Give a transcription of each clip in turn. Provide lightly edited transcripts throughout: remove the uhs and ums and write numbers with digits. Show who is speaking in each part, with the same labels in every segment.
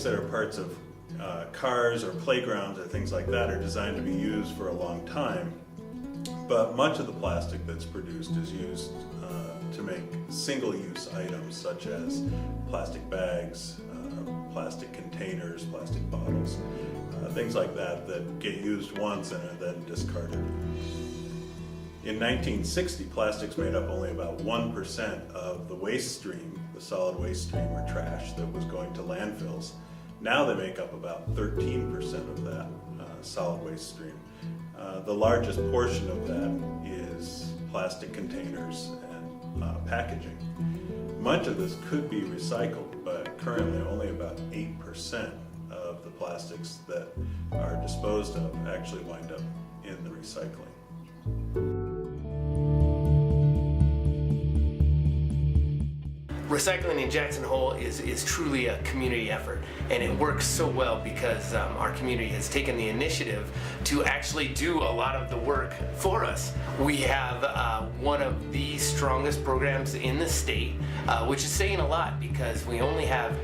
Speaker 1: that are parts of cars or playgrounds or things like that are designed to be used for a long time, but much of the plastic that's produced is used to make single-use items such as plastic bags, plastic containers, plastic bottles, things like that that get used once and are then discarded. In 1960, plastics made up only about 1% of the waste stream, the solid waste stream or trash that was going to landfills. Now they make up about 13% of that solid waste stream. The largest portion of that is plastic containers and packaging. Much of this could be recycled, but currently only about 8% of the plastics that are disposed of actually wind up in the recycling.
Speaker 2: Recycling in Jackson Hole is truly a community effort, and it works so well because our community has taken the initiative to actually do a lot of the work for us. We have one of the strongest programs in the state, which is saying a lot because we only have,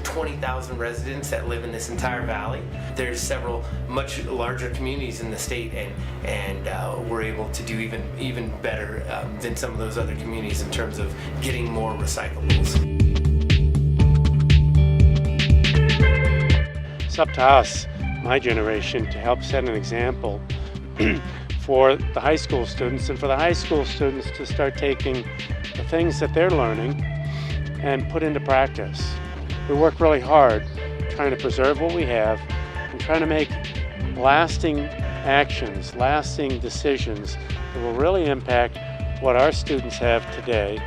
Speaker 2: 20,000 residents that live in this entire valley. There's several much larger communities in the state, and we're able to do even better than some of those other communities in terms of getting more recyclables.
Speaker 3: It's up to us, my generation, to help set an example for the high school students, and for the high school students to start taking the things that they're learning and put into practice. We work really hard trying to preserve what we have and trying to make lasting actions, lasting decisions that will really impact what our students have today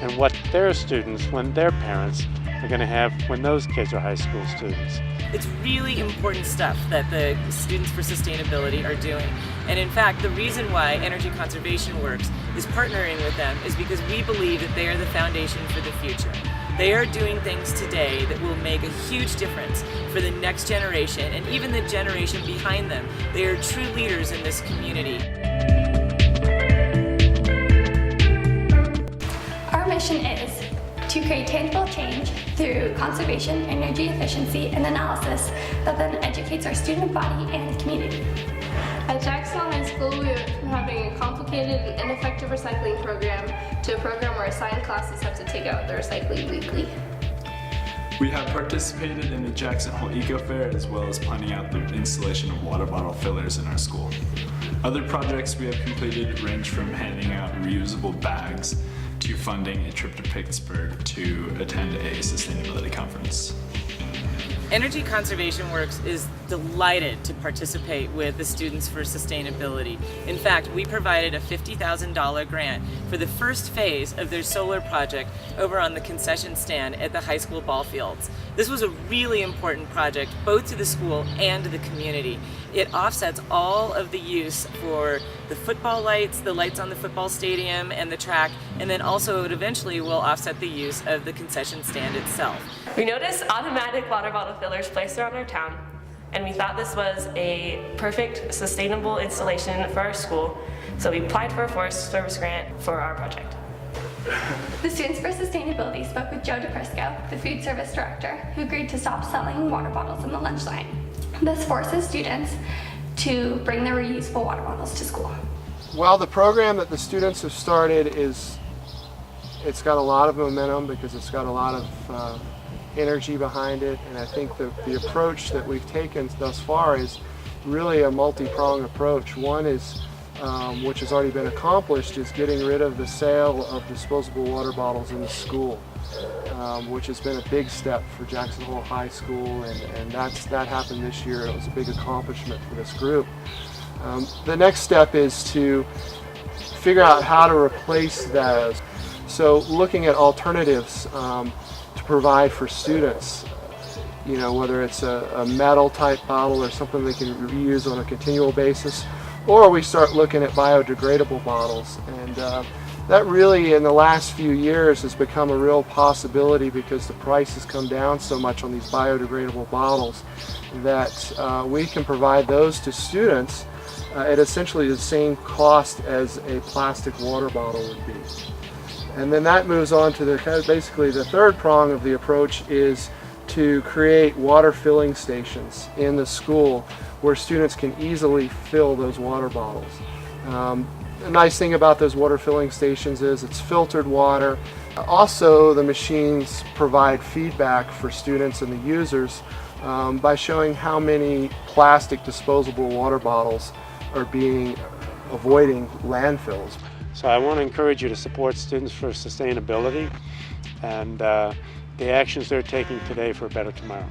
Speaker 3: and what their students, when their parents, are going to have when those kids are high school students.
Speaker 4: It's really important stuff that the Students for Sustainability are doing. And in fact, the reason why Energy Conservation Works is partnering with them is because we believe that they are the foundation for the future. They are doing things today that will make a huge difference for the next generation and even the generation behind them. They are true leaders in this community.
Speaker 5: Our mission is to create tangible change through conservation, energy efficiency, and analysis that then educates our student body and community.
Speaker 6: At Jackson High School, we went from having a complicated and ineffective recycling program to a program where assigned classes have to take out the recycling weekly.
Speaker 7: We have participated in the Jackson Hole Eco Fair as well as planning out the installation of water bottle fillers in our school. Other projects we have completed range from handing out reusable bags to funding a trip to Pittsburgh to attend a sustainability conference.
Speaker 4: Energy Conservation Works is delighted to participate with the Students for Sustainability. In fact, we provided a $50,000 grant for the first phase of their solar project over on the concession stand at the high school ball fields. This was a really important project both to the school and to the community. It offsets all of the use for the football lights, the lights on the football stadium and the track, and then also it eventually will offset the use of the concession stand itself.
Speaker 6: We noticed automatic water bottle fillers placed around our town, and we thought this was a perfect sustainable installation for our school, so we applied for a Forest Service grant for our project.
Speaker 5: The Students for Sustainability spoke with Joe DePrisco, the food service director, who agreed to stop selling water bottles in the lunch line. This forces students to bring their reusable water bottles to school.
Speaker 8: Well, the program that the students have started it's got a lot of momentum because it's got a lot of energy behind it, and I think the approach that we've taken thus far is really a multi-pronged approach. One is, which has already been accomplished, is getting rid of the sale of disposable water bottles in the school, which has been a big step for Jackson Hole High School, and that happened this year. It was a big accomplishment for this group. The next step is to figure out how to replace those. So looking at alternatives to provide for students, you know, whether it's a metal type bottle or something they can reuse on a continual basis, or we start looking at biodegradable bottles. And that really in the last few years has become a real possibility because the price has come down so much on these biodegradable bottles that we can provide those to students at essentially the same cost as a plastic water bottle would be. And then that moves on to basically the third prong of the approach is to create water filling stations in the school where students can easily fill those water bottles. The nice thing about those water filling stations is it's filtered water. Also, the machines provide feedback for students and the users by showing how many plastic disposable water bottles are avoiding landfills.
Speaker 3: So I want to encourage you to support Students for Sustainability and the actions they're taking today for a better tomorrow.